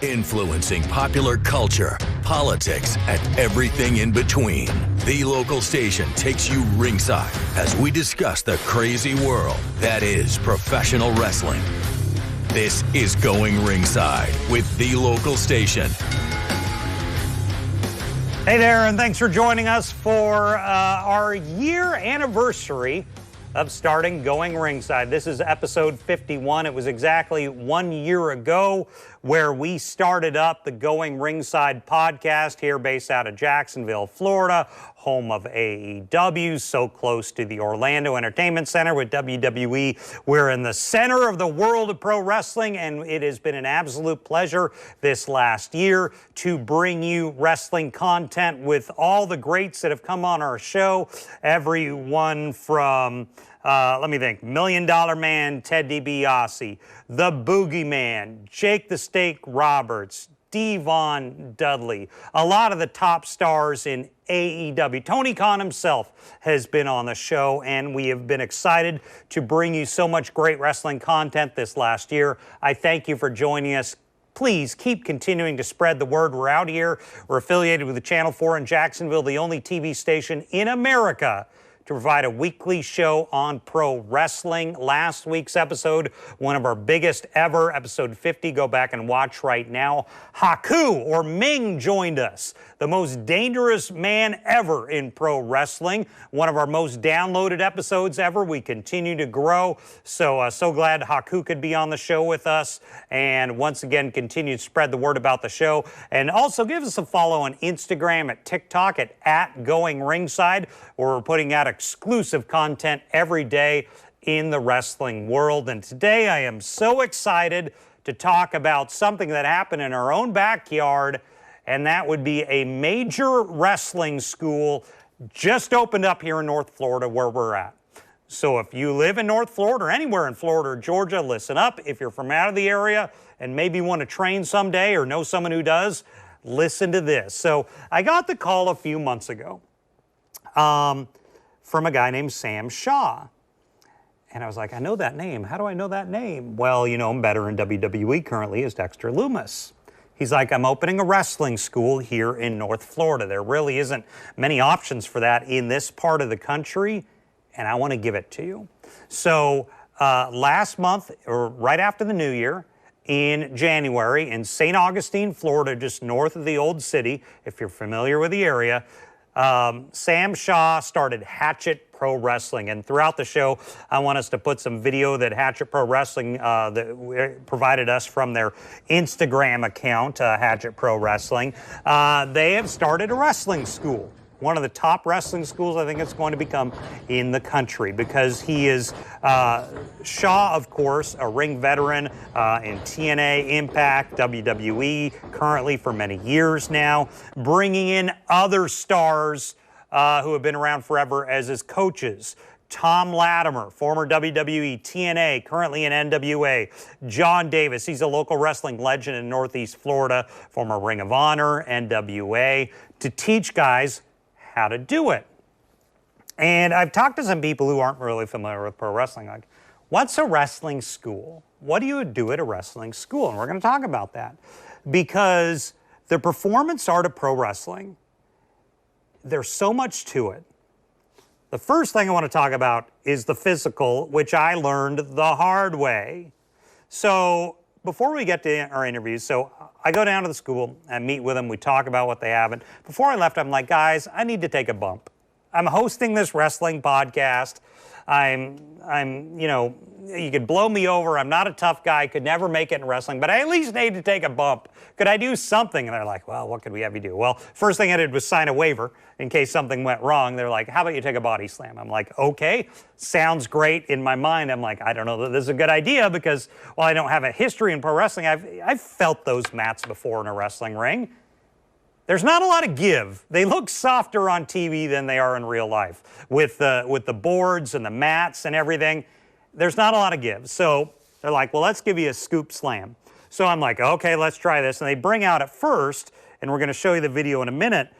Influencing popular culture, politics, and everything in between. The local station takes you ringside as we discuss the crazy world that is professional wrestling. This is Going Ringside with the local station. Hey there, and thanks for joining us for our year anniversary of starting Going Ringside. This is episode 51. It was exactly 1 year ago where we started up the Going Ringside podcast here based out of Jacksonville, Florida, home of AEW, so close to the Orlando Entertainment Center with WWE. We're in the center of the world of pro wrestling, and it has been an absolute pleasure this last year to bring you wrestling content with all the greats that have come on our show. Everyone from let me think. $1 Million Man, Ted DiBiase, The Boogeyman, Jake the Snake Roberts, Devon Dudley, a lot of the top stars in AEW. Tony Khan himself has been on the show, and we have been excited to bring you so much great wrestling content this last year. I thank you for joining us. Please keep continuing to spread the word. We're out here. We're affiliated with the Channel 4 in Jacksonville, the only TV station in America to provide a weekly show on pro wrestling. Last week's episode, one of our biggest ever, episode 50. Go back and watch right now. Haku, or Ming, joined us. The most dangerous man ever in pro wrestling. One of our most downloaded episodes ever. We continue to grow. So glad Haku could be on the show with us. And once again, continue to spread the word about the show. And also give us a follow on Instagram, at TikTok, at Going Ringside, where we're putting out exclusive content every day in the wrestling world. And today I am so excited to talk about something that happened in our own backyard, and that would be a major wrestling school just opened up here in North Florida where we're at. So if you live in North Florida or anywhere in Florida or Georgia, listen up. If you're from out of the area and maybe want to train someday or know someone who does, listen to this. So I got the call a few months ago from a guy named Sam Shaw. And I was like, I know that name. How do I know that name? Well, you know him better in WWE currently as Dexter Lumis. He's like, I'm opening a wrestling school here in North Florida. There really isn't many options for that in this part of the country, and I want to give it to you. So last month, or right after the new year, in January, in St. Augustine, Florida, just north of the old city, if you're familiar with the area, Sam Shaw started Hatchet Pro Wrestling. And throughout the show, I want us to put some video that Hatchet Pro Wrestling that provided us from their Instagram account, Hatchet Pro Wrestling. They have started a wrestling school. One of the top wrestling schools I think it's going to become in the country, because he is, Shaw, of course, a ring veteran in TNA, Impact, WWE, currently for many years now, bringing in other stars who have been around forever as his coaches. Tom Latimer, former WWE, TNA, currently in NWA. John Davis, he's a local wrestling legend in Northeast Florida, former Ring of Honor, NWA, to teach guys how to do it. And I've talked to some people who aren't really familiar with pro wrestling, like, what's a wrestling school? What do you do at a wrestling school? And we're going to talk about that, because the performance art of pro wrestling, there's so much to it. The first thing I want to talk about is the physical, which I learned the hard way. So before we get to our interviews, so I go down to the school, I meet with them, we talk about what they have. And before I left, I'm like, guys, I need to take a bump. I'm hosting this wrestling podcast. You know, you could blow me over. I'm not a tough guy, could never make it in wrestling, but I at least need to take a bump. Could I do something? And they're like, well, what could we have you do? Well, first thing I did was sign a waiver in case something went wrong. They're like, how about you take a body slam? I'm like, okay, sounds great. In my mind, I'm like, I don't know that this is a good idea, because while I don't have a history in pro wrestling, I've felt those mats before in a wrestling ring. There's not a lot of give. They look softer on TV than they are in real life. With the boards and the mats and everything, there's not a lot of give. So they're like, well, let's give you a scoop slam. So I'm like, okay, let's try this. And they bring out at first, and we're going to show you the video in a minute,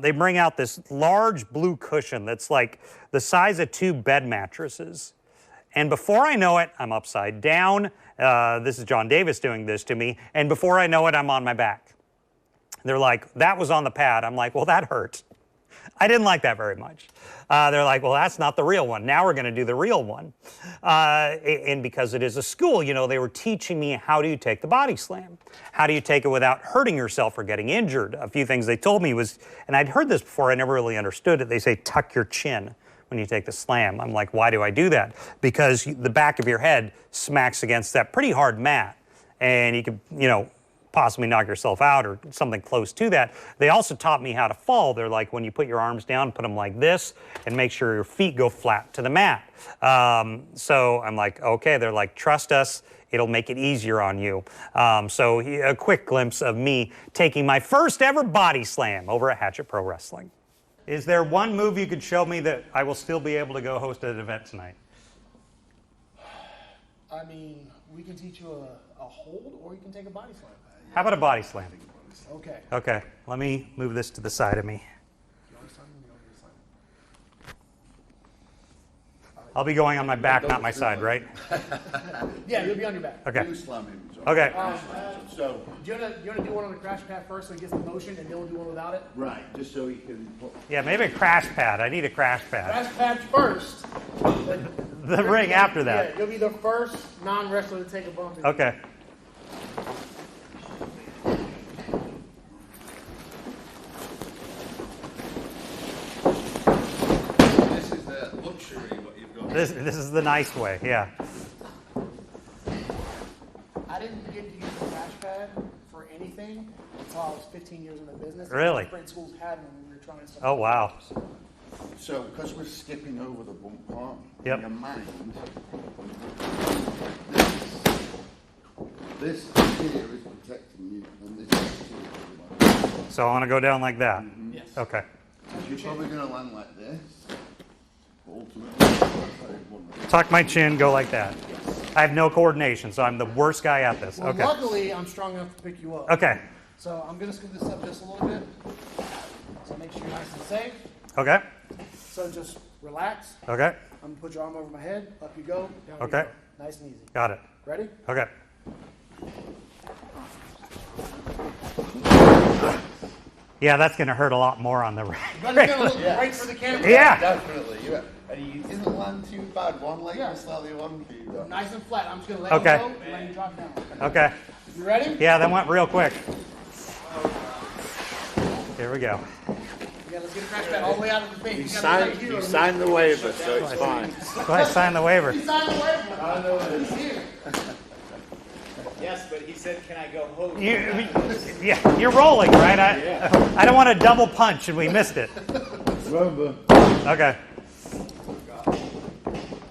they bring out this large blue cushion that's like the size of 2 bed mattresses. And before I know it, I'm upside down, This is John Davis doing this to me. And before I know it, I'm on my back. They're like, that was on the pad. I'm like, well, that hurt. I didn't like that very much. They're like, well, that's not the real one. Now we're going to do the real one. And because it is a school, you know, they were teaching me how do you take the body slam? How do you take it without hurting yourself or getting injured? A few things they told me was, and I'd heard this before, I never really understood it. They say, tuck your chin when you take the slam. I'm like, why do I do that? Because the back of your head smacks against that pretty hard mat. And you could, you know, possibly knock yourself out or something close to that. They also taught me how to fall. They're like, when you put your arms down, put them like this and make sure your feet go flat to the mat. So I'm like, okay, they're like, trust us, it'll make it easier on you. So a quick glimpse of me taking my first ever body slam over at Hatchet Pro Wrestling. Is there one move you could show me that I will still be able to go host an event tonight? I mean, we can teach you a hold or you can take a body slam. How about a body slam? Okay. Okay, let me move this to the side of me. I'll be going on my back, not my side, right? Yeah, you'll be on your back. Okay. You slam him. Okay. So, Do you want to do one on the crash pad first so he gets the motion and then we'll do one without it? right, just so he can put. Yeah, maybe a crash pad. I need a crash pad. Crash pad first. The ring after that. Yeah, you'll be the first non-wrestler to take a bump. Okay. This is the luxury what you've got. This is the nice way, yeah. I didn't get to use the crash pad for anything until I was 15 years in the business. Really? Different schools had them when we were trying to stuff. Oh, wow. So, because we're skipping over the bump part, Yep. in your mind, this here is protecting you, and this is here. So I want to go down like that. Yes. Okay. You're probably going to land like this. But ultimately, that's how you want it. Tuck my chin, go like that. I have no coordination, so I'm the worst guy at this. Well, Okay. luckily, I'm strong enough to pick you up. Okay. So I'm going to scoot this up just a little bit. So make sure you're nice and safe. Okay. So just relax. Okay. I'm going to put your arm over my head. Up you go. Down you Okay. go. Nice and easy. Got it. Ready? Okay. Yeah, that's going to hurt a lot more on the right. But it's going to look right for the camera. Yeah. Definitely. And he didn't land too bad. One leg Yeah. was slightly one for you. Nice and flat. I'm just going to let Okay. you go and let you drop down. Okay. You ready? Yeah, that went real quick. Here we go. Yeah, let's get a crash pad all the way out of the thing. You signed the waiver, so it's fine. Go ahead, sign the waiver. He signed the waiver. I know it is here. Yes, but he said, can I go host? Yeah, you're rolling, right? I don't want to double punch and we missed it. Remember. Okay.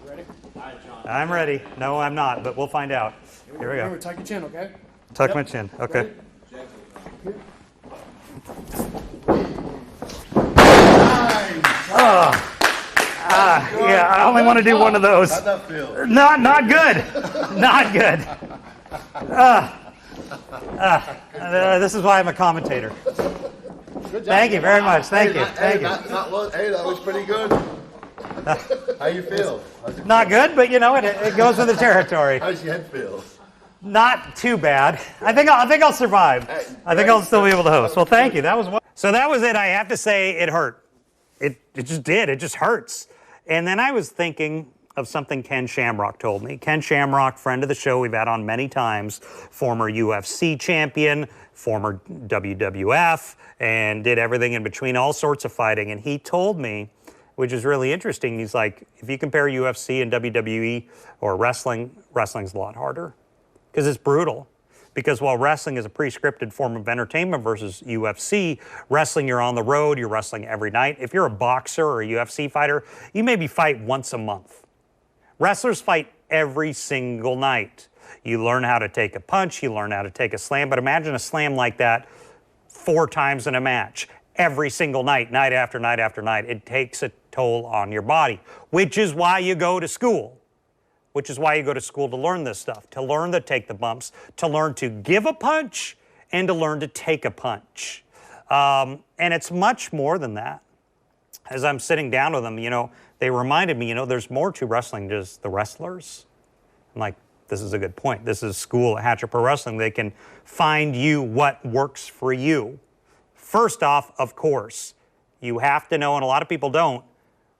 Ready? I'm ready. No, I'm not, but we'll find out. Here we Remember, go. tuck your chin, okay? Tuck my chin. Okay. Ready? Yeah, I only want to do one of those. How'd that feel? Not good. Not good. This is why I'm a commentator. Good job. Thank you very much. Thank you. Thank you. That was pretty good. How you feel? Not good, but you know, it goes with the territory. How's your head feel? Not too bad. I think I'll survive. I think I'll still be able to host. Well, thank you. That was one. So that was it. I have to say it hurt. It just did. It just hurts. And then I was thinking of something Ken Shamrock told me. Ken Shamrock, friend of the show, we've had on many times, former UFC champion, former WWF, and did everything in between, all sorts of fighting. And he told me, which is really interesting, he's like, if you compare UFC and WWE or wrestling, wrestling's a lot harder because it's brutal. Because while wrestling is a pre-scripted form of entertainment versus UFC, wrestling, you're on the road, you're wrestling every night. If you're a boxer or a UFC fighter, you maybe fight once a month. Wrestlers fight every single night. You learn how to take a punch, you learn how to take a slam, but imagine a slam like that 4 times in a match, every single night, night after night after night. It takes a toll on your body, which is why you go to school. Which is why you go to school to learn this stuff, to learn to take the bumps, to learn to give a punch, and to learn to take a punch. And it's much more than that. As I'm sitting down with them, you know, they reminded me, you know, there's more to wrestling than just the wrestlers. I'm like, this is a good point. This is school at Hatchet Pro Wrestling. They can find you what works for you. First off, of course, you have to know, and a lot of people don't,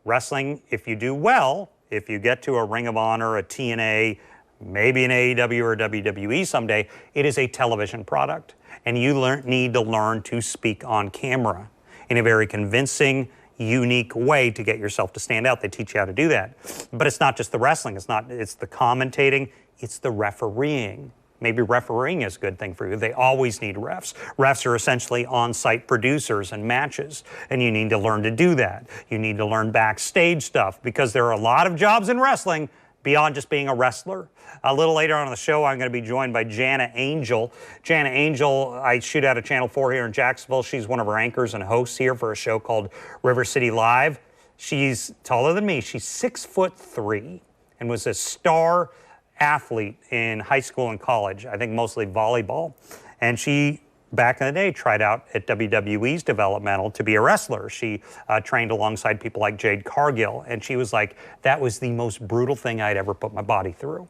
wrestling, if you do well, if you get to a Ring of Honor, a TNA, maybe an AEW or WWE someday, it is a television product. And you need to learn to speak on camera in a very convincing, unique way to get yourself to stand out. They teach you how to do that. But it's not just the wrestling, it's the commentating, it's the refereeing. Maybe refereeing is a good thing for you. They always need refs. Refs are essentially on-site producers in matches, and you need to learn to do that. You need to learn backstage stuff, because there are a lot of jobs in wrestling beyond just being a wrestler. A little later on in the show, I'm going to be joined by Jana Angel. Jana Angel, I shoot out of Channel 4 here in Jacksonville. She's one of our anchors and hosts here for a show called River City Live. She's taller than me. She's 6'3" and was a star athlete in high school and college, I think mostly volleyball. And she, back in the day, tried out at WWE's developmental to be a wrestler. She trained alongside people like Jade Cargill, and she was like, that was the most brutal thing I'd ever put my body through.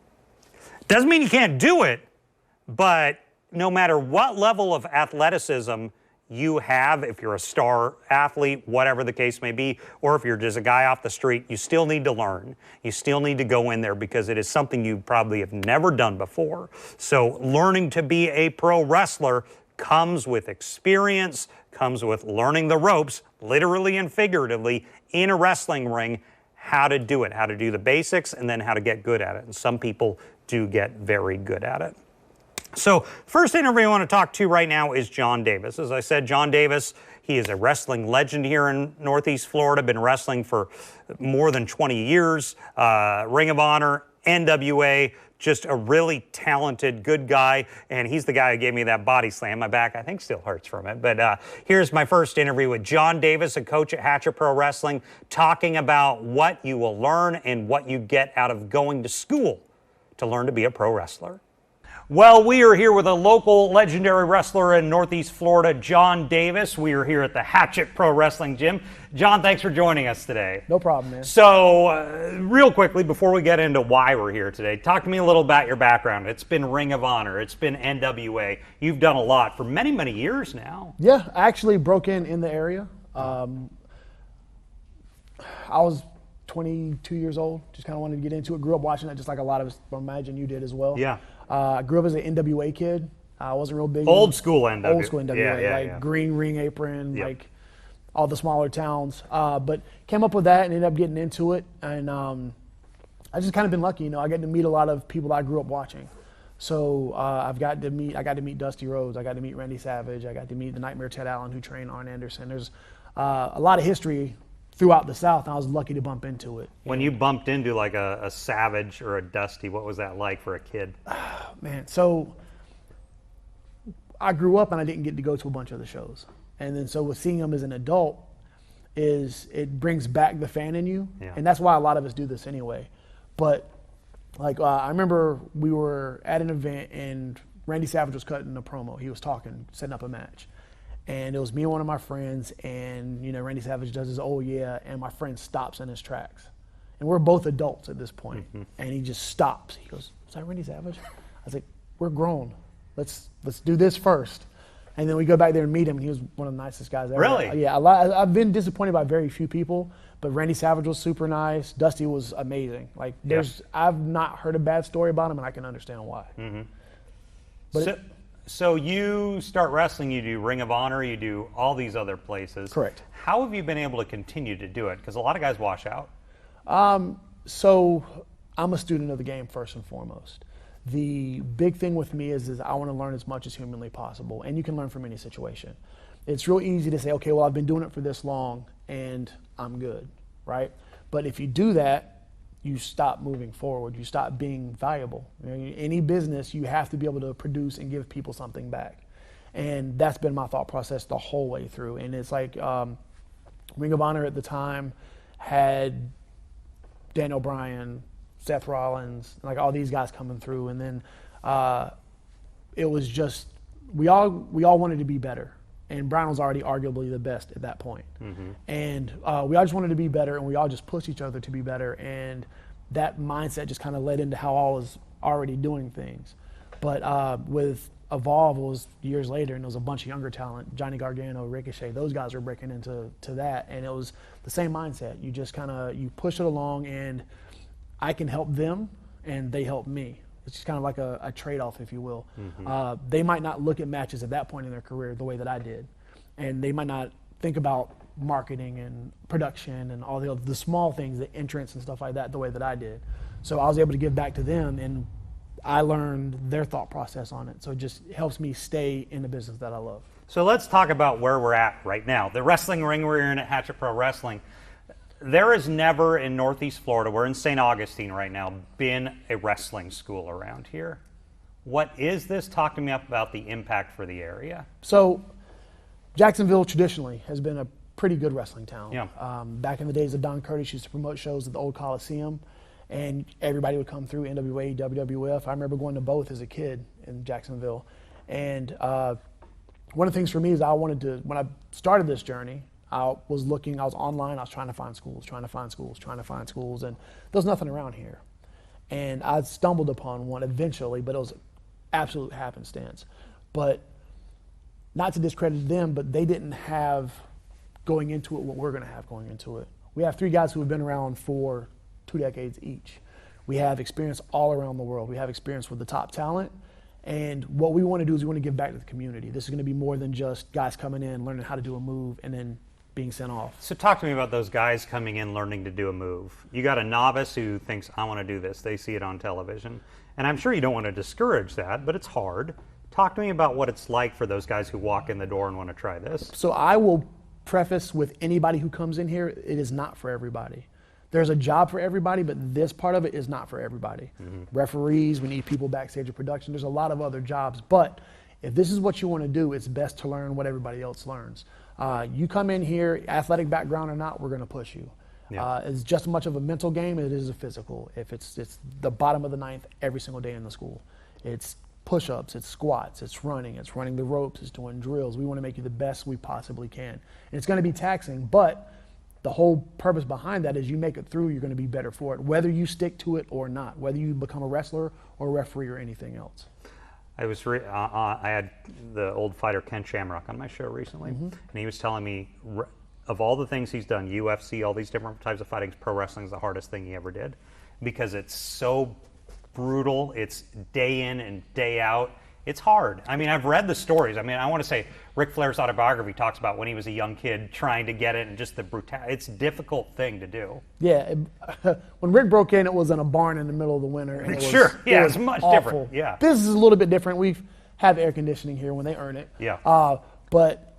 Doesn't mean you can't do it, but no matter what level of athleticism you have, if you're a star athlete, whatever the case may be, or if you're just a guy off the street, you still need to learn. You still need to go in there, because it is something you probably have never done before. So learning to be a pro wrestler comes with experience, comes with learning the ropes, literally and figuratively, in a wrestling ring, how to do it, how to do the basics, and then how to get good at it. And some people do get very good at it. So first interview I want to talk to right now is John Davis. As I said, John Davis, he is a wrestling legend here in Northeast Florida, been wrestling for more than 20 years, Ring of Honor, NWA, just a really talented, good guy, and he's the guy who gave me that body slam. My back, I think, still hurts from it. But here's my first interview with John Davis, a coach at Hatchet Pro Wrestling, talking about what you will learn and what you get out of going to school to learn to be a pro wrestler. Well, we are here with a local legendary wrestler in Northeast Florida, John Davis. We are here at the Hatchet Pro Wrestling Gym. John, thanks for joining us today. No problem, man. So, real quickly, before we get into why we're here today, talk to me a little about your background. It's been Ring of Honor. It's been NWA. You've done a lot for many, many years now. Yeah, I actually broke in the area. I was 22 years old, just kind of wanted to get into it. Grew up watching it just like a lot of us, I imagine you did as well. Yeah. I grew up as an NWA kid. I wasn't real big. Old school NWA. Old school NWA, green ring apron, like all the smaller towns. But came up with that and ended up getting into it. And I just kind of been lucky, I got to meet a lot of people that I grew up watching. So I got to meet Dusty Rhodes. I got to meet Randy Savage. I got to meet the Nightmare Ted Allen, who trained Arn Anderson. There's a lot of history throughout the South, and I was lucky to bump into it. When you bumped into like a Savage or a Dusty, what was that like for a kid? Man, so I grew up and I didn't get to go to a bunch of the shows. And then so with seeing them as an adult, it brings back the fan in you. Yeah. And that's why a lot of us do this anyway. But like I remember we were at an event and Randy Savage was cutting a promo. He was talking, setting up a match. And it was me and one of my friends, and Randy Savage does his "oh yeah," and my friend stops in his tracks. And we're both adults at this point. And he just stops. He goes, "Is that Randy Savage?" I was like, "We're grown. Let's do this first." And then we go back there and meet him, and he was one of the nicest guys ever. Really? Yeah, I've been disappointed by very few people, but Randy Savage was super nice. Dusty was amazing. Like, I've not heard a bad story about him, and I can understand why. But So you start wrestling, you do Ring of Honor, you do all these other places. Correct. How have you been able to continue to do it? Because a lot of guys wash out. So I'm a student of the game first and foremost. The big thing with me is I want to learn as much as humanly possible, and you can learn from any situation. It's real easy to say, okay, well, I've been doing it for this long, and I'm good, right? But if you do that, you stop moving forward. You stop being valuable. Any business, you have to be able to produce and give people something back. And that's been my thought process the whole way through. And it's like Ring of Honor at the time had Daniel Bryan, Seth Rollins, like all these guys coming through. And then it was just, we all wanted to be better. And Bryan was already arguably the best at that point. And we all just wanted to be better, and we all just pushed each other to be better. And that mindset just kind of led into how I was already doing things. But with Evolve, it was years later, and it was a bunch of younger talent. Johnny Gargano, Ricochet, those guys were breaking into that, and it was the same mindset. You just kind of, you push it along, and I can help them, and they help me. It's just kind of like a trade-off, if you will. They might not look at matches at that point in their career the way that I did, and they might not think about marketing and production and all the small things, the entrance and stuff like that, the way that I did. So I was able to give back to them, and I learned their thought process on it. So it just helps me stay in the business that I love. So let's talk about where we're at right now. The wrestling ring we're in at Hatchet Pro Wrestling. There has never in Northeast Florida, we're in St. Augustine right now, been a wrestling school around here. What is this? Talk to me about the impact for the area. So Jacksonville traditionally has been a pretty good wrestling town. Yeah. Back in the days of Don Curtis, used to promote shows at the old Coliseum, and everybody would come through, NWA, WWF. I remember going to both as a kid in Jacksonville. And one of the things for me is I wanted to, when I started this journey, I was online, I was trying to find schools, and there's nothing around here. And I stumbled upon one eventually, but it was absolute happenstance. But not to discredit them, but they didn't have going into it what we're going to have going into it. We have 3 guys who have been around for 2 decades each. We have experience all around the world. We have experience with the top talent. And what we want to do is we want to give back to the community. This is going to be more than just guys coming in, learning how to do a move, and then being sent off. So talk to me about those guys coming in learning to do a move. You got a novice who thinks, I want to do this. They see it on television. And I'm sure you don't want to discourage that, but it's hard. Talk to me about what it's like for those guys who walk in the door and want to try this. So I will preface with anybody who comes in here, it is not for everybody. There's a job for everybody, but this part of it is not for everybody. Referees, we need people backstage of production. There's a lot of other jobs, but if this is what you want to do, it's best to learn what everybody else learns. You come in here, athletic background or not, we're going to push you. Yeah. It's just as much of a mental game as it is a physical. If it's the bottom of the ninth every single day in the school. It's push-ups, it's squats, it's running the ropes, it's doing drills. We want to make you the best we possibly can. And it's going to be taxing, but the whole purpose behind that is you make it through, you're going to be better for it, whether you stick to it or not, whether you become a wrestler or a referee or anything else. I had the old fighter Ken Shamrock on my show recently, and he was telling me of all the things he's done, UFC, all these different types of fighting, pro wrestling is the hardest thing he ever did because it's so brutal. It's day in and day out. It's hard. I mean, I've read the stories. I mean, I want to say Ric Flair's autobiography talks about when he was a young kid trying to get it and just the brutality. It's a difficult thing to do. Yeah. When Rick broke in, it was in a barn in the middle of the winter. And it's much awful. different. Yeah. This is a little bit different. We have air conditioning here when they earn it. Yeah. But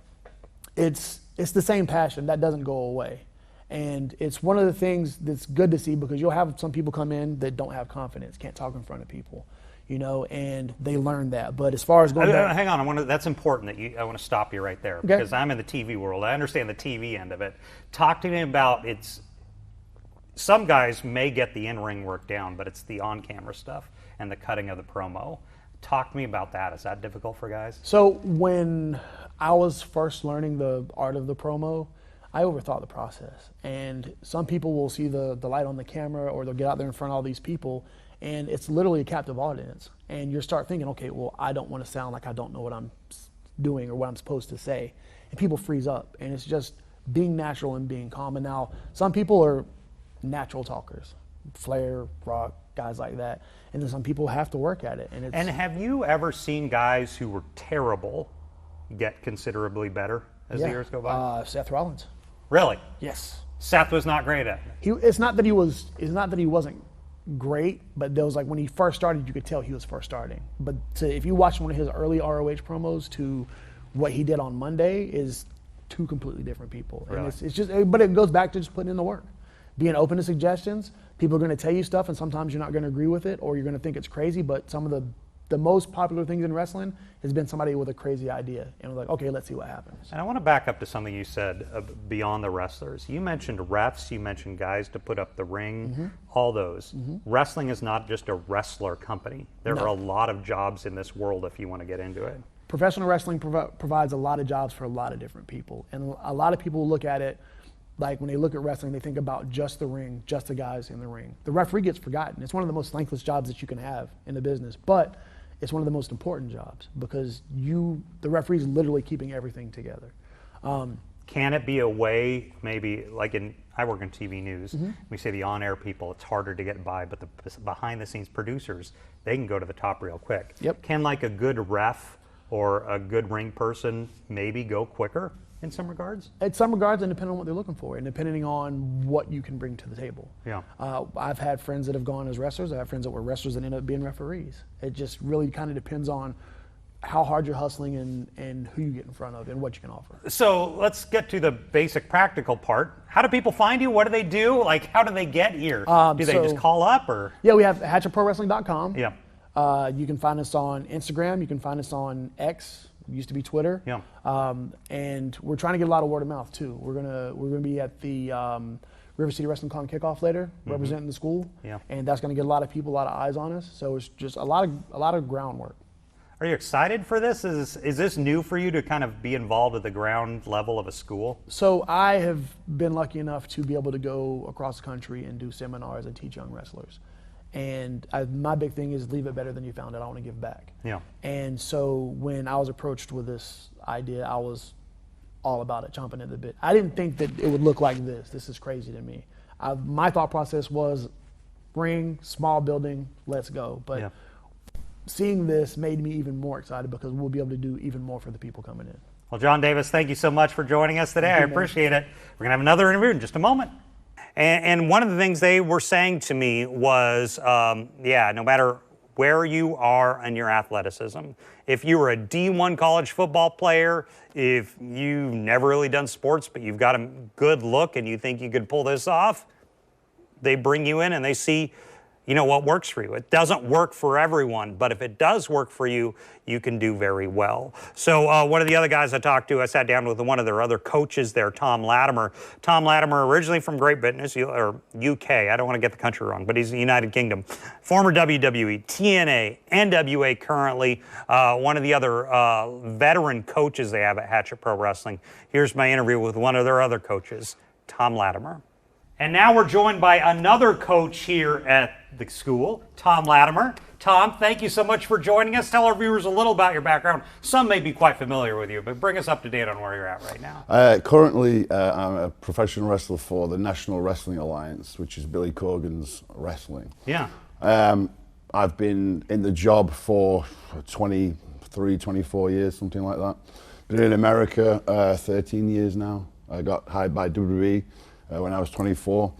it's the same passion. That doesn't go away. And it's one of the things that's good to see because you'll have some people come in that don't have confidence, can't talk in front of people, you know, and they learn that. But as far as going back, hang on, that's important that I want to stop you right there because I'm in the TV world. I understand the TV end of it. Talk to me about some guys may get the in-ring work down, but it's the on-camera stuff and the cutting of the promo. Talk to me about that. Is that difficult for guys? So when I was first learning the art of the promo, I overthought the process. And some people will see the light on the camera or they'll get out there in front of all these people and it's literally a captive audience. And you start thinking, okay, well, I don't want to sound like I don't know what I'm doing or what I'm supposed to say. And people freeze up. And it's just being natural and being calm. And now some people are natural talkers. Flair, Rock, guys like that. And then some people have to work at it. And have you ever seen guys who were terrible get considerably better as the years go by? Seth Rollins. Really? Yes. Seth was not great at it. It's not that he wasn't great, but there was like when he first started, you could tell he was first starting. But if you watch one of his early ROH promos to what he did on Monday is 2 completely different people. Really? And it's just, but it goes back to just putting in the work, being open to suggestions. People are going to tell you stuff, and sometimes you're not going to agree with it, or you're going to think it's crazy. But some of the most popular things in wrestling has been somebody with a crazy idea, and we're like, okay, let's see what happens. And I want to back up to something you said beyond the wrestlers. You mentioned refs, you mentioned guys to put up the ring, all those. Wrestling is not just a wrestler company. There are a lot of jobs in this world if you want to get into it. Professional wrestling provides a lot of jobs for a lot of different people, and a lot of people look at it Like when they look at wrestling, they think about just the ring, just the guys in the ring. The referee gets forgotten. It's one of the most thankless jobs that you can have in the business, but it's one of the most important jobs because the referee's literally keeping everything together. Can it be a way, maybe like I work in TV news, we say the on-air people, it's harder to get by, but the behind-the-scenes producers, they can go to the top real quick. Yep. Can like a good ref or a good ring person maybe go quicker in some regards? In some regards, and depending on what they're looking for, and depending on what you can bring to the table. Yeah. I've had friends that have gone as wrestlers. I have friends that were wrestlers that ended up being referees. It just really kind of depends on how hard you're hustling and who you get in front of and what you can offer. So let's get to the basic practical part. How do people find you? What do they do? Like, how do they get here? Do they just call up or? Yeah, we have hatchetprowrestling.com. Yeah. You can find us on Instagram. You can find us on X. It used to be Twitter. Yeah. And we're trying to get a lot of word of mouth too. We're gonna be at the River City Wrestling Con kickoff later, representing the school. Yeah. And that's gonna get a lot of people, a lot of eyes on us. So it's just a lot of groundwork. Are you excited for this? Is this new for you to kind of be involved at the ground level of a school? So I have been lucky enough to be able to go across the country and do seminars and teach young wrestlers. And my big thing is leave it better than you found it. I want to give back. Yeah. And so when I was approached with this idea, I was all about it, chomping at the bit. I didn't think that it would look like this. This is crazy to me. My thought process was ring, small building, let's go. But yeah. Seeing this made me even more excited because we'll be able to do even more for the people coming in. Well, John Davis, thank you so much for joining us today. I appreciate it. We're going to have another interview in just a moment. And one of the things they were saying to me was, no matter where you are in your athleticism, if you were a D1 college football player, if you've never really done sports, but you've got a good look and you think you could pull this off, they bring you in and they see what works for you. It doesn't work for everyone, but if it does work for you, you can do very well. So one of the other guys I talked to, I sat down with one of their other coaches there, Tom Latimer. Tom Latimer, originally from Great Britain, or UK, I don't want to get the country wrong, but he's the United Kingdom. Former WWE, TNA, NWA currently, one of the other veteran coaches they have at Hatchet Pro Wrestling. Here's my interview with one of their other coaches, Tom Latimer. And now we're joined by another coach here at the school, Tom Latimer. Tom, thank you so much for joining us. Tell our viewers a little about your background. Some may be quite familiar with you, but bring us up to date on where you're at right now. Currently, I'm a professional wrestler for the National Wrestling Alliance, which is Billy Corgan's wrestling. Yeah. I've been in the job for 23, 24 years, something like that. Been in America 13 years now. I got hired by WWE when I was 24.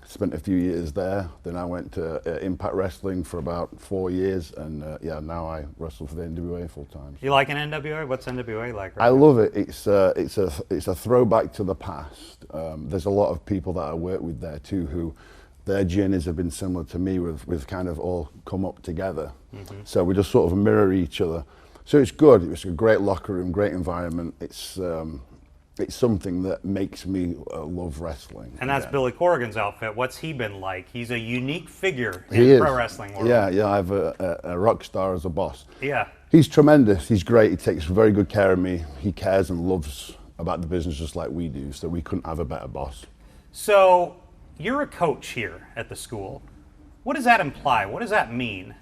Spent a few years there. Then I went to Impact Wrestling for about 4 years, and now I wrestle for the NWA full time. You like an NWA? What's NWA like? Right I now? love it. It's a throwback to the past. There's a lot of people that I work with there too who their journeys have been similar to me. We've kind of all come up together. Mm-hmm. So we just sort of mirror each other. So it's good. It's a great locker room, great environment. It's something that makes me love wrestling. And that's Billy Corgan's outfit. What's he been like? He's a unique figure in the pro wrestling world. Yeah, I have a rock star as a boss. Yeah. He's tremendous. He's great. He takes very good care of me. He cares and loves about the business just like we do, so we couldn't have a better boss. So you're a coach here at the school. What does that imply? What does that mean?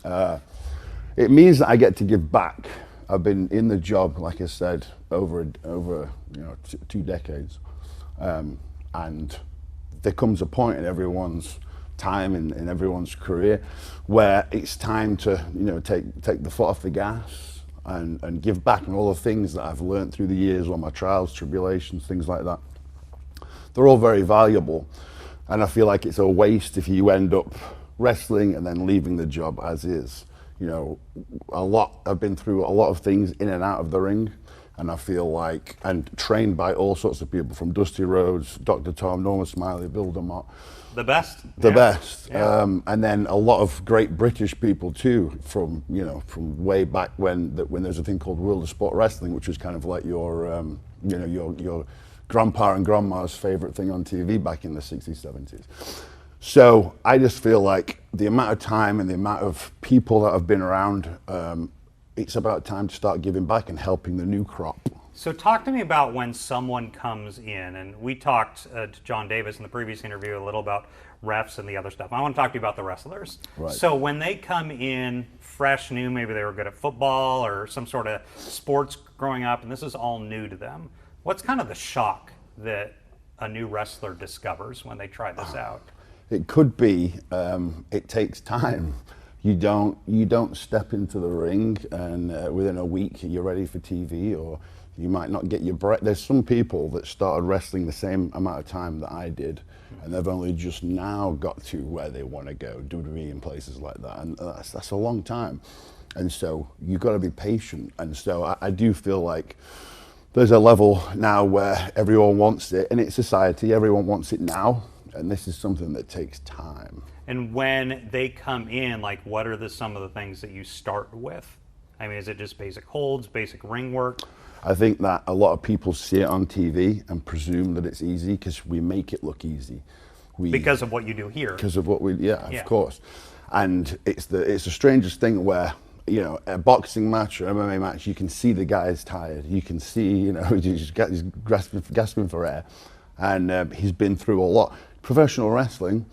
It means that I get to give back. I've been in the job, like I said, over 2 decades, and there comes a point in everyone's time in everyone's career where it's time to take the foot off the gas and give back on all the things that I've learned through the years, all my trials, tribulations, things like that. They're all very valuable, and I feel like it's a waste if you end up wrestling and then leaving the job as is. I've been through a lot of things in and out of the ring, and I feel like, and trained by all sorts of people from Dusty Rhodes, Dr. Tom, Norman Smiley, Bill DeMott. The best? The best. Yeah. And then a lot of great British people too, from way back when there's a thing called World of Sport Wrestling, which was kind of like your grandpa and grandma's favorite thing on TV back in the 60s, 70s. So I just feel like the amount of time and the amount of people that have been around, it's about time to start giving back and helping the new crop. So talk to me about when someone comes in, and we talked to John Davis in the previous interview a little about refs and the other stuff. I want to talk to you about the wrestlers. Right. So when they come in fresh, new, maybe they were good at football or some sort of sports growing up, and this is all new to them, what's kind of the shock that a new wrestler discovers when they try this out? It could be, it takes time. You don't step into the ring and within a week you're ready for TV, or you might not get your breath. There's some people that started wrestling the same amount of time that I did, and they've only just now got to where they want to go, WWE and places like that, and that's a long time. And so you've got to be patient. And so I do feel like there's a level now where everyone wants it, and it's society, everyone wants it now, and this is something that takes time. And when they come in, like, what are some of the things that you start with? I mean, is it just basic holds, basic ring work? I think that a lot of people see it on TV and presume that it's easy because we make it look easy. Because of what you do here. Because of what of course. And it's the strangest thing where, you know, a boxing match or MMA match, you can see the guy's tired. You can see, you know, he's gasping for air, and he's been through a lot. Professional wrestling,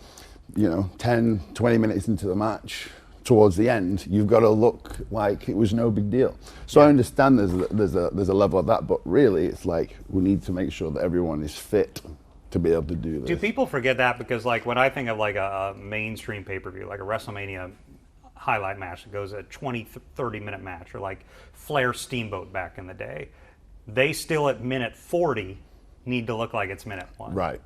you know, 10, 20 minutes into the match, towards the end, you've got to look like it was no big deal. So I understand there's a level of that, but really it's like we need to make sure that everyone is fit to be able to do this. Do people forget that? Because like when I think of like a mainstream pay-per-view, like a WrestleMania highlight match that goes a 20, 30-minute match, or like Flair Steamboat back in the day, they still at minute 40 need to look like it's minute 1. Right.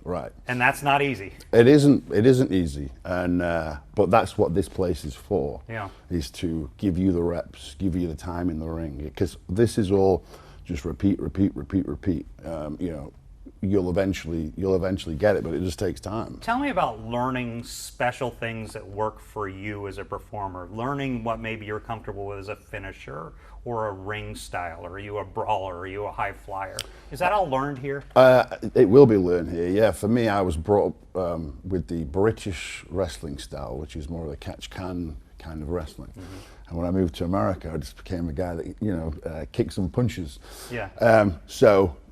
Right. And that's not easy. It isn't easy, and but that's what this place is for. Yeah. Is to give you the reps, give you the time in the ring, because this is all just repeat. You know, you'll eventually get it, but it just takes time. Tell me about learning special things that work for you as a performer, learning what maybe you're comfortable with as a finisher or a ring style. Are you a brawler? Are you a high flyer? Is that all learned here? It will be learned here, yeah. For me, I was brought up with the British wrestling style, which is more of a catch-can kind of wrestling. Mm-hmm. And when I moved to America, I just became a guy that, you know, kicks and punches. Yeah.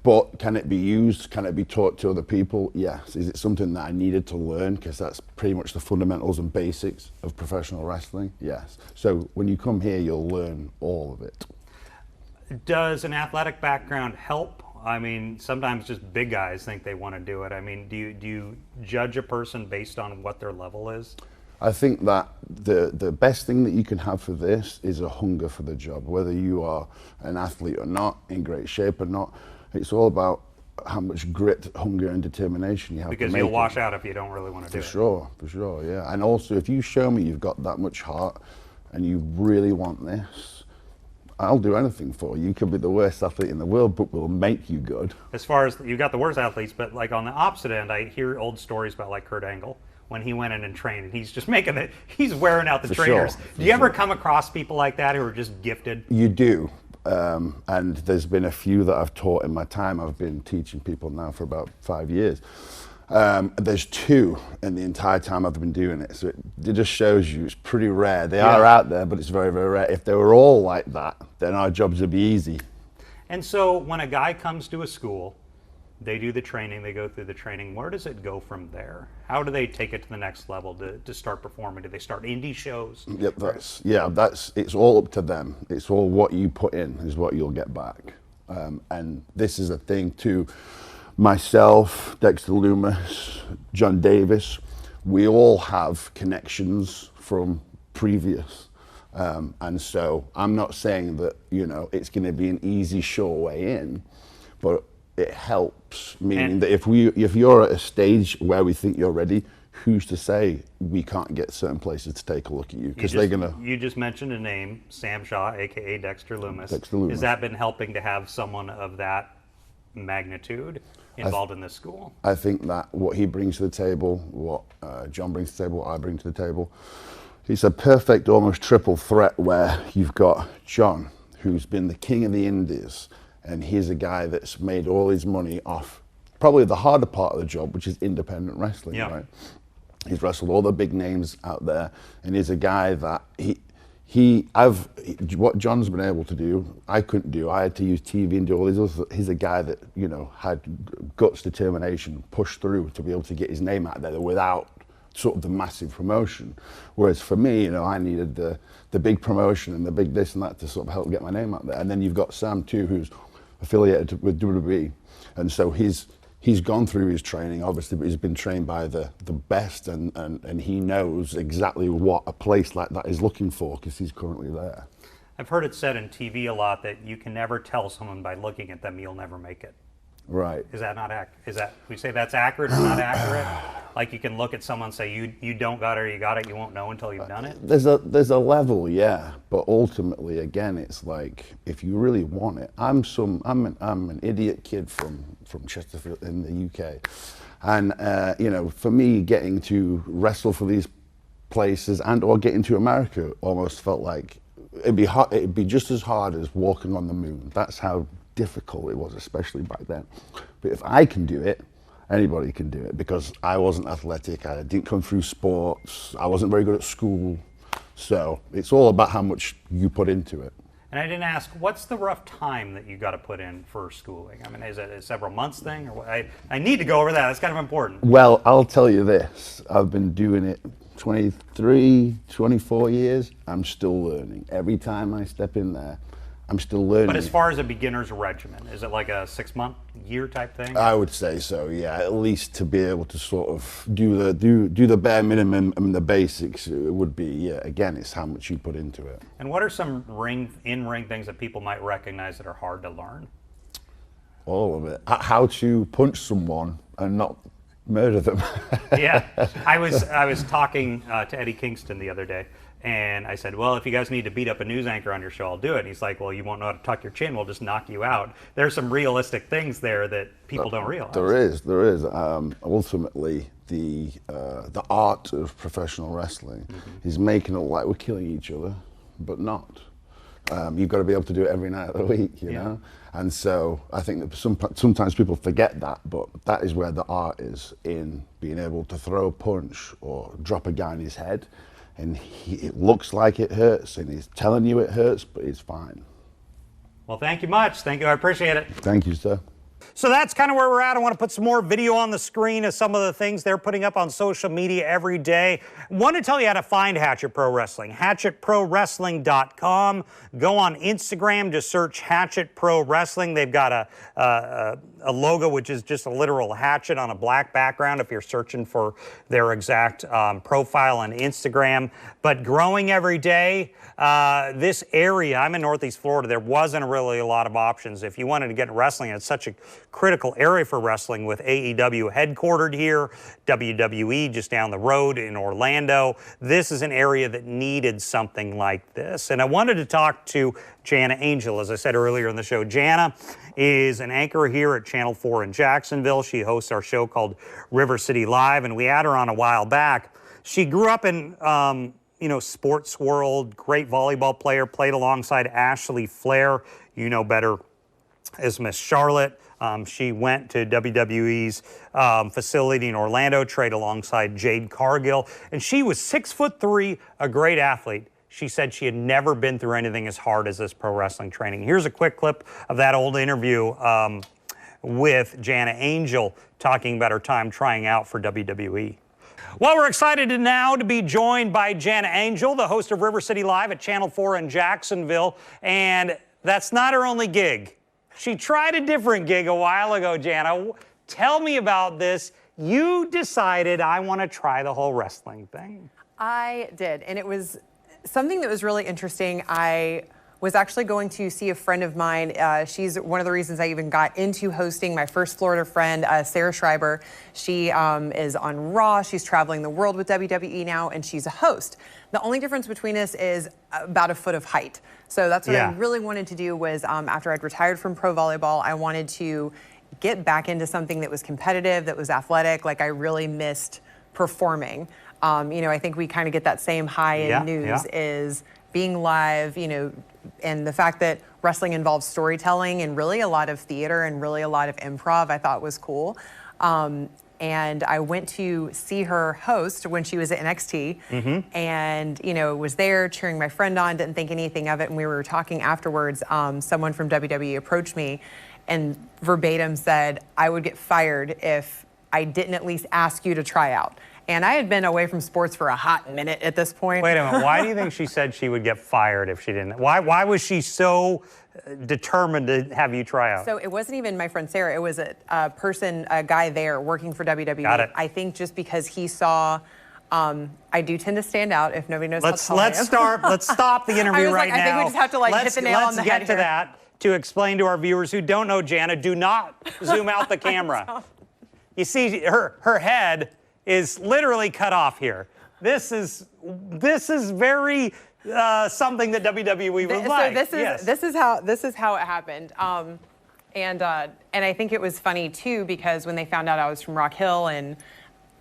But can it be used? Can it be taught to other people? Yes. Is it something that I needed to learn? Because that's pretty much the fundamentals and basics of professional wrestling. Yes. So when you come here, you'll learn all of it. Does an athletic background help? I mean, sometimes just big guys think they want to do it. I mean, do you judge a person based on what their level is? I think that the best thing that you can have for this is a hunger for the job. Whether you are an athlete or not, in great shape or not, it's all about how much grit, hunger, and determination you have to make it. Because you'll wash out if you don't really want to do it. For sure, yeah. And also, if you show me you've got that much heart and you really want this, I'll do anything for you. You could be the worst athlete in the world, but we'll make you good. As far as, you got the worst athletes, but like on the opposite end, I hear old stories about like Kurt Angle, when he went in and trained, and he's just making it, he's wearing out the trainers. Do you ever come across people like that who are just gifted? You do. And there's been a few that I've taught in my time. I've been teaching people now for about 5 years. There's 2 in the entire time I've been doing it. So it just shows you it's pretty rare. They are out there, but it's very, very rare. If they were all like that, then our jobs would be easy. And so when a guy comes to a school, they do the training, they go through the training, where does it go from there? How do they take it to the next level to start performing? Do they start indie shows? Yep, it's all up to them. It's all what you put in is what you'll get back. And this is a thing too. Myself, Dexter Lumis, John Davis, we all have connections from previous. And so I'm not saying that, you know, it's going to be an easy, sure way in, but it helps, meaning that if you're at a stage where we think you're ready, who's to say we can't get certain places to take a look at you? Because they're gonna. You just mentioned a name, Sam Shaw, aka Dexter Lumis. Dexter Lumis. Has that been helping to have someone of that magnitude involved in this school? I think that what he brings to the table, what John brings to the table, what I bring to the table, it's a perfect, almost triple threat where you've got John, who's been the king of the Indies. And he's a guy that's made all his money off probably the harder part of the job, which is independent wrestling, right? He's wrestled all the big names out there, and he's a guy that what John's been able to do, I couldn't do. I had to use TV and do all these other. He's a guy that, you know, had guts, determination, pushed through to be able to get his name out there without sort of the massive promotion. Whereas for me, you know, I needed the big promotion and the big this and that to sort of help get my name out there. And then you've got Sam too, who's affiliated with WWE, and so he's gone through his training, obviously, but he's been trained by the best, and he knows exactly what a place like that is looking for because he's currently there. I've heard it said in TV a lot that you can never tell someone by looking at them you'll never make it. Right. Is that not accurate? We say that's accurate or not accurate? Like you can look at someone and say you don't got it or you got it, you won't know until you've done it? There's a level, yeah, but ultimately, again, it's like if you really want it. I'm an idiot kid from Chesterfield in the UK, and you know, for me, getting to wrestle for these places and or getting to America almost felt like it'd be just as hard as walking on the moon. That's how difficult it was, especially back then. But if I can do it, anybody can do it, because I wasn't athletic, I didn't come through sports, I wasn't very good at school, so it's all about how much you put into it. And I didn't ask, what's the rough time that you got to put in for schooling? I mean, is it a several months thing? Or what? I need to go over that, that's kind of important. Well, I'll tell you this, I've been doing it 23, 24 years, I'm still learning. Every time I step in there, I'm still learning. But as far as a beginner's regimen, is it like a 6-month, year type thing? I would say so, yeah. At least to be able to sort of do the bare minimum and the basics, it would be, yeah. Again, it's how much you put into it. And what are some in-ring things that people might recognize that are hard to learn? All of it. How to punch someone and not murder them. Yeah, I was talking to Eddie Kingston the other day. And I said, well, if you guys need to beat up a news anchor on your show, I'll do it. And he's like, well, you won't know how to tuck your chin. We'll just knock you out. There's some realistic things there that people don't realize. There is. Ultimately, the art of professional wrestling is making it look like we're killing each other, but not. You've got to be able to do it every night of the week, you know? And so I think that sometimes people forget that, but that is where the art is, in being able to throw a punch or drop a guy in his head. And it looks like it hurts, and he's telling you it hurts, but it's fine. Well, thank you much. Thank you. I appreciate it. Thank you, sir. So that's kind of where we're at. I want to put some more video on the screen of some of the things they're putting up on social media every day. I want to tell you how to find Hatchet Pro Wrestling. HatchetProWrestling.com. Go on Instagram, just search Hatchet Pro Wrestling. They've got a logo which is just a literal hatchet on a black background if you're searching for their exact profile on Instagram. But growing every day, this area, I'm in Northeast Florida, there wasn't really a lot of options. If you wanted to get into wrestling, it's such a critical area for wrestling with AEW headquartered here, WWE just down the road in Orlando. This is an area that needed something like this. And I wanted to talk to Jana Angel. As I said earlier in the show, Jana is an anchor here at Channel 4 in Jacksonville. She hosts our show called River City Live, and we had her on a while back. She grew up in sports world, great volleyball player, played alongside Ashley Flair, you know better as Miss Charlotte. She went to WWE's facility in Orlando, trained alongside Jade Cargill, and she was 6'3", a great athlete. She said she had never been through anything as hard as this pro wrestling training. Here's a quick clip of that old interview with Jana Angel talking about her time trying out for WWE. Well, we're excited now to be joined by Jana Angel, the host of River City Live at Channel 4 in Jacksonville, and that's not her only gig. She tried a different gig a while ago, Jana. Tell me about this. You decided I want to try the whole wrestling thing. I did, and it was something that was really interesting. I was actually going to see a friend of mine. She's one of the reasons I even got into hosting. My first Florida friend, Sarah Schreiber. She is on Raw. She's traveling the world with WWE now, and she's a host. The only difference between us is about a foot of height. So that's what I really wanted to do was after I'd retired from pro volleyball, I wanted to get back into something that was competitive, that was athletic. Like I really missed performing. I think we kind of get that same high in news is being live, and the fact that wrestling involves storytelling and really a lot of theater and really a lot of improv, I thought was cool. and I went to see her host when she was at NXT, and was there cheering my friend on, didn't think anything of it, and we were talking afterwards. Someone from WWE approached me and verbatim said, I would get fired if I didn't at least ask you to try out. And I had been away from sports for a hot minute at this point. Wait a minute. Why do you think she said she would get fired if she didn't? Why was she so determined to have you try out? So it wasn't even my friend Sarah. It was a guy there working for WWE. Got it. I think just because he saw, I do tend to stand out if nobody knows Let's how tall I am. let's stop the interview right now. I think we just have to hit the nail on the head Let's get to that to explain to our viewers who don't know Jana. Do not zoom out the camera. You see, her head is literally cut off here. This is very something that WWE would like. So this is how it happened. And I think it was funny too, because when they found out I was from Rock Hill and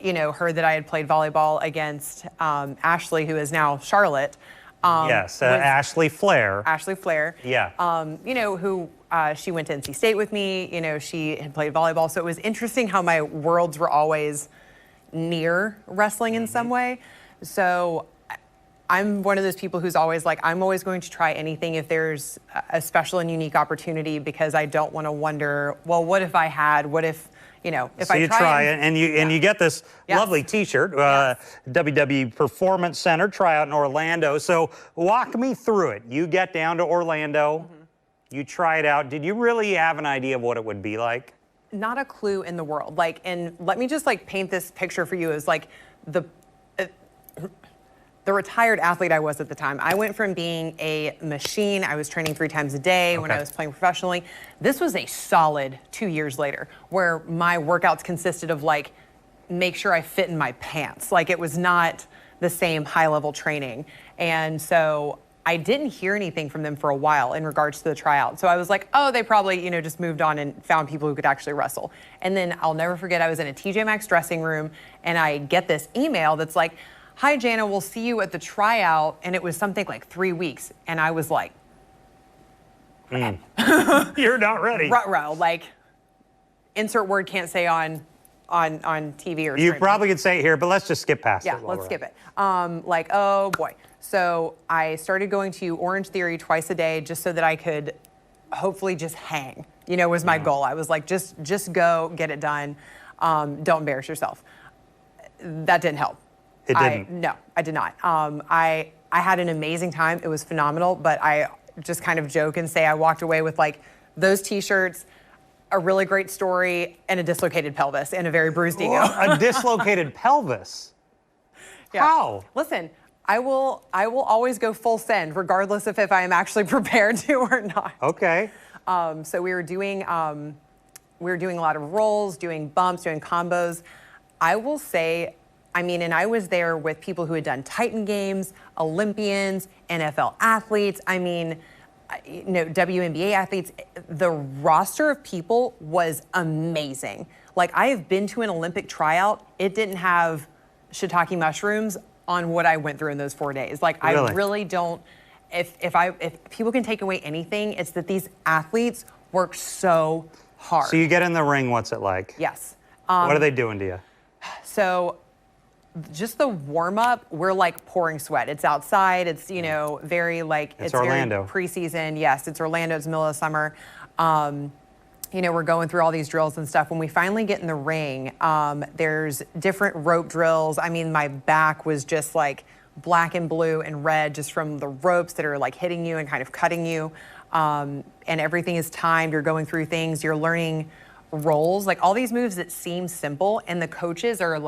heard that I had played volleyball against Ashley, who is now Charlotte. Ashley Flair. Ashley Flair. Yeah. Who she went to NC State with me. She had played volleyball, so it was interesting how my worlds were always near wrestling in some way. So I'm one of those people who's always like, I'm always going to try anything if there's a special and unique opportunity, because I don't want to wonder, well, what if I had, what if, if so I try it, and you get this lovely T-shirt, WWE Performance Center tryout in Orlando. So walk me through it. You get down to Orlando, you try it out. Did you really have an idea of what it would be like? Not a clue in the world. And let me just paint this picture for you as the retired athlete I was at the time. I went from being a machine. I was training 3 times a day when I was playing professionally. This was a solid 2 years later, where my workouts consisted of make sure I fit in my pants. It was not the same high level training. And so I didn't hear anything from them for a while in regards to the tryout. So I was like, oh, they probably, just moved on and found people who could actually wrestle. And then I'll never forget, I was in a TJ Maxx dressing room and I get this email that's like, hi, Jana, we'll see you at the tryout. And it was something like 3 weeks. And I was like, you're not ready. Ruh-roh, insert word can't say on TV or You streaming. probably could say it here, but let's just skip past it. Yeah, let's skip it. Oh boy. So I started going to Orange Theory twice a day just so that I could hopefully just hang, was my goal. I was like, just go, get it done. Don't embarrass yourself. That didn't help. It didn't? No, I did not. I had an amazing time. It was phenomenal, but I just kind of joke and say I walked away with those T-shirts, a really great story, and a dislocated pelvis and a very bruised ego. A dislocated pelvis? Yeah. How? Listen, I will always go full send, regardless of if I am actually prepared to or not. Okay. So we were doing a lot of rolls, doing bumps, doing combos. I will say, and I was there with people who had done Titan Games, Olympians, NFL athletes. WNBA athletes. The roster of people was amazing. I have been to an Olympic tryout. It didn't have shiitake mushrooms on what I went through in those 4 days. Really? I really don't. If people can take away anything, it's that these athletes work so hard. So you get in the ring. What's it like? Yes. What are they doing to you? So just the warm up, we're pouring sweat. It's outside. It's very it's Orlando. Very preseason. Yes, it's Orlando. It's middle of summer. We're going through all these drills and stuff. When we finally get in the ring, there's different rope drills. My back was just black and blue and red just from the ropes that are hitting you and kind of cutting you. And everything is timed. You're going through things. You're learning rolls, all these moves that seem simple, and the coaches are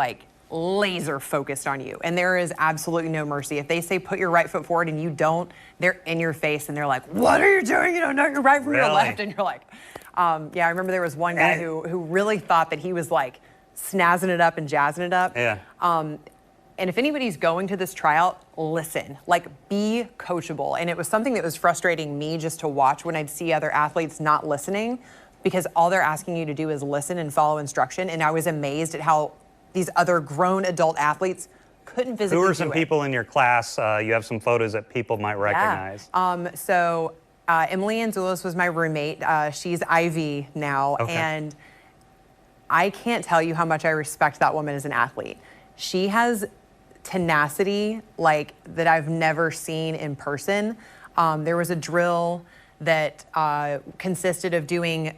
laser focused on you. And there is absolutely no mercy. If they say put your right foot forward and you don't, they're in your face and they're like, what are you doing? You don't know your right from your left. And you're like, I remember there was one guy who really thought that he was snazzing it up and jazzing it up. Yeah. And if anybody's going to this tryout, listen, be coachable. And it was something that was frustrating me just to watch when I'd see other athletes not listening, because all they're asking you to do is listen and follow instruction. And I was amazed at how these other grown adult athletes couldn't physically do it. Who are some people in your class? You have some photos that people might recognize. So Emily Anzulis was my roommate. She's Ivy now. Okay. And I can't tell you how much I respect that woman as an athlete. She has tenacity like that I've never seen in person. There was a drill that consisted of doing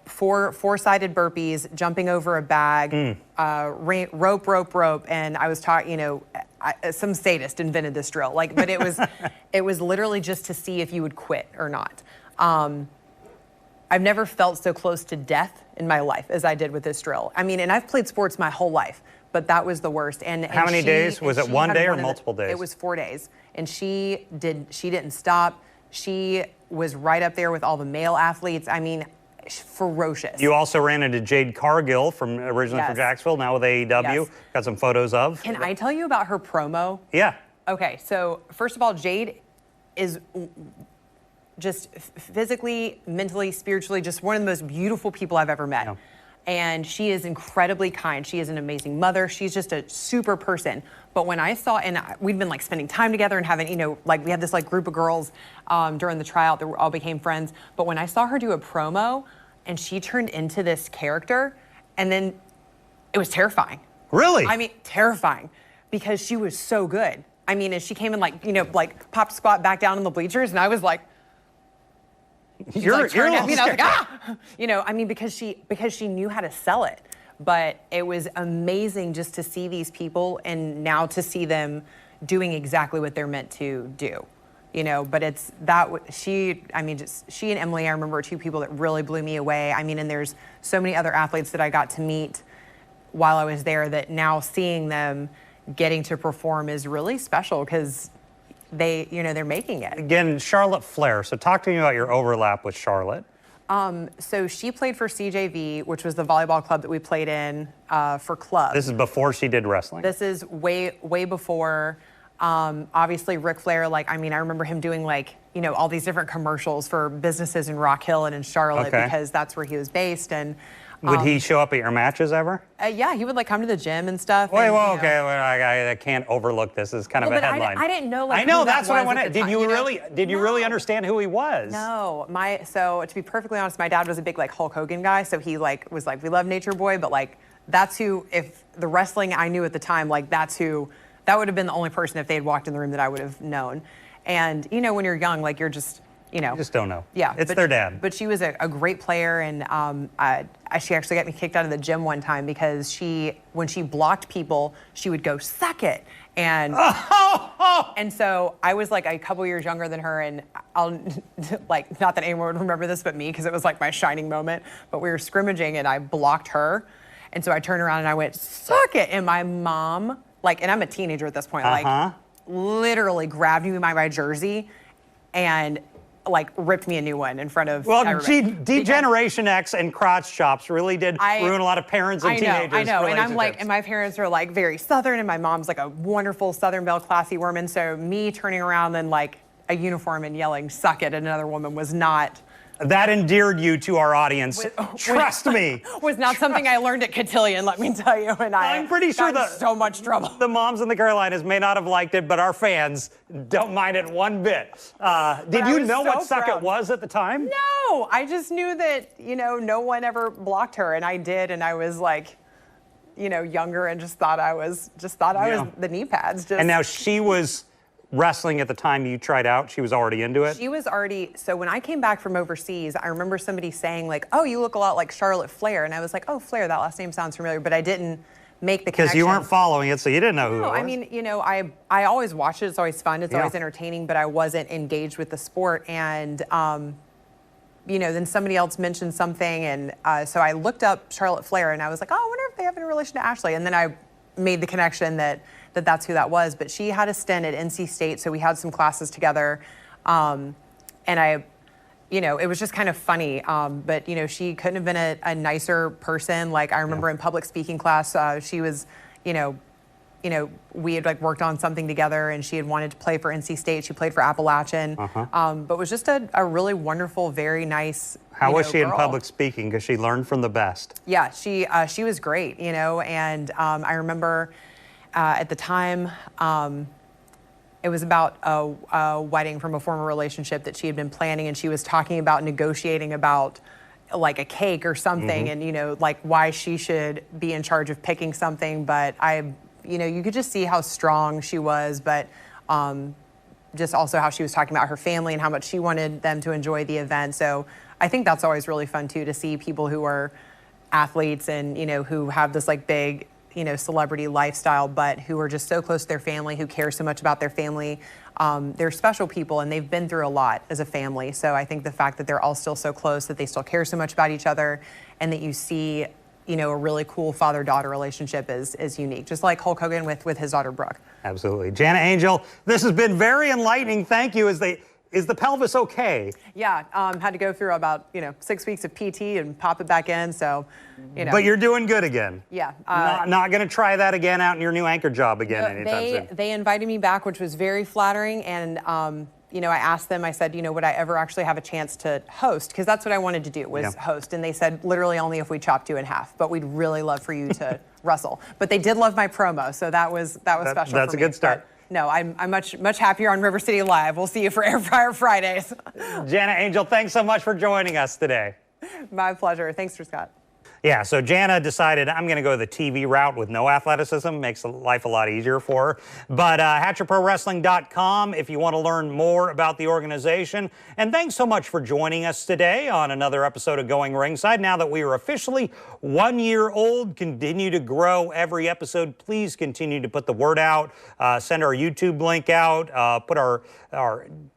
four-sided burpees, jumping over a bag, rope, and I was taught, some sadist invented this drill. Like, but it was literally just to see if you would quit or not. I've never felt so close to death in my life as I did with this drill. I mean, and I've played sports my whole life, but that was the worst. And how many days? Was it one day or multiple days? It was 4 days, and she didn't stop. She was right up there with all the male athletes. I mean, ferocious. You also ran into Jade Cargill originally from Jacksonville, now with AEW. Yes. Got some photos of. Can I tell you about her promo? Yeah. Okay, so first of all, Jade is just physically, mentally, spiritually, just one of the most beautiful people I've ever met. Yeah. And she is incredibly kind. She is an amazing mother. She's just a super person. But when I saw, and we'd been like spending time together and having, like we had this like group of girls during the tryout that all became friends. But when I saw her do a promo and she turned into this character, and then it was terrifying. Really? I mean, terrifying, because she was so good. I mean, and she came and like popped squat back down in the bleachers, and I was like, you're at me, and I was like, ah! I mean, because she knew how to sell it. But it was amazing just to see these people and now to see them doing exactly what they're meant to do. But it's that she and Emily, I remember, are two people that really blew me away. I mean, and there's so many other athletes that I got to meet while I was there that now seeing them getting to perform is really special, because they're making it. Again, Charlotte Flair. So talk to me about your overlap with Charlotte. So she played for CJV, which was the volleyball club that we played in for club. This is before she did wrestling. This is way before. Obviously, Ric Flair, I remember him doing all these different commercials for businesses in Rock Hill and in Charlotte, because that's where he was based. And would he show up at your matches ever? Yeah, he would come to the gym and stuff. Wait, I can't overlook this. It's kind of a headline. I didn't know. I know, that's what I wanted. Did you really understand who he was? No, so to be perfectly honest, my dad was a big Hulk Hogan guy. So he was we love Nature Boy, but that's who. If the wrestling I knew at the time, that's who. That would have been the only person if they had walked in the room that I would have known. And when you're young, you're just. You just don't know. Yeah. It's their dad. But she was a great player, and she actually got me kicked out of the gym one time because when she blocked people, she would go, "Suck it." And and so I was a couple years younger than her, and I'll not that anyone would remember this but me, because it was my shining moment. But we were scrimmaging and I blocked her. And so I turned around and I went, "Suck it." And my mom, and I'm a teenager at this point, literally grabbed me by my jersey and ripped me a new one in front of everybody. Degeneration X and crotch chops really did ruin a lot of parents and teenagers. I know, and I'm and my parents are very Southern, and my mom's a wonderful Southern Belle, classy woman. So me turning around in a uniform and yelling "suck it" at another woman was not. That endeared you to our audience. Trust me. Was not something I learned at Cotillion, let me tell you. And I'm pretty sure got in so much trouble. The moms in the Carolinas may not have liked it, but our fans don't mind it one bit. Did you know what "suck it" was at the time? No, I just knew that no one ever blocked her, and I did, and I was younger and just thought I was the knee pads. And now she was wrestling at the time you tried out. She was already into it? She was already, so when I came back from overseas, I remember somebody saying "Oh, you look a lot like Charlotte Flair." And I was like, "Oh, Flair, that last name sounds familiar," but I didn't make the connection. Because you weren't following it, so you didn't know who it was. I mean, I always watch it. It's always fun. It's always entertaining, but I wasn't engaged with the sport. And, then somebody else mentioned something. And so I looked up Charlotte Flair, and I was like, "Oh, I wonder if they have any relation to Ashley." And then I made the connection that's who that was. But she had a stint at NC State, so we had some classes together. And it was just kind of funny. But, she couldn't have been a nicer person. I remember in public speaking class, she was, we had worked on something together, and she had wanted to play for NC State. She played for Appalachian, but was just a really wonderful, very nice. How was she girl. in public speaking? Because she learned from the best. Yeah, she was great, and I remember at the time, it was about a wedding from a former relationship that she had been planning, and she was talking about negotiating about like a cake or something, and, you know, like why she should be in charge of picking something. But you know, you could just see how strong she was, but just also how she was talking about her family and how much she wanted them to enjoy the event. So I think that's always really fun too, to see people who are athletes and, you know, who have this like big, you know, celebrity lifestyle, but who are just so close to their family, who care so much about their family. They're special people and they've been through a lot as a family. So I think the fact that they're all still so close, that they still care so much about each other, and that you see, you know, a really cool father-daughter relationship is unique, just like Hulk Hogan with his daughter Brooke. Absolutely. Jana Angel, this has been very enlightening. Thank you. Is the pelvis okay? Yeah, had to go through about, you know, 6 weeks of PT and pop it back in, so, you know. But you're doing good again. Yeah. Not going to try that again out in your new anchor job again anytime soon. They invited me back, which was very flattering, and, you know, I asked them, I said, you know, would I ever actually have a chance to host? Because that's what I wanted to do, was host. And they said, literally only if we chopped you in half, but we'd really love for you to wrestle. But they did love my promo, so that was special for me. That's a good start. But no, I'm much happier on River City Live. We'll see you for Air Fryer Fridays. Jana Angel, thanks so much for joining us today. My pleasure. Thanks, Scott. Yeah, so Jana decided I'm going to go the TV route with no athleticism. Makes life a lot easier for her. But HatchetProWrestling.com if you want to learn more about the organization. And thanks so much for joining us today on another episode of Going Ringside. Now that we are officially 1 year old, continue to grow every episode. Please continue to put the word out. Send our YouTube link out. Put our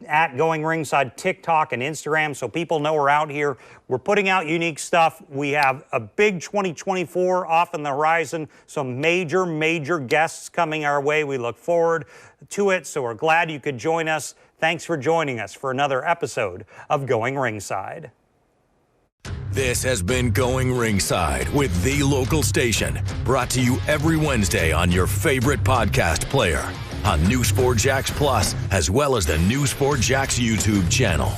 at Going Ringside TikTok and Instagram so people know we're out here. We're putting out unique stuff. We have a big 2024 off on the horizon. Some major guests coming our way. We look forward to it. So we're glad you could join us. Thanks for joining us for another episode of Going Ringside. This has been Going Ringside with The Local Station, brought to you every Wednesday on your favorite podcast player, on News 4 Jax Plus, as well as the News 4 Jax YouTube channel.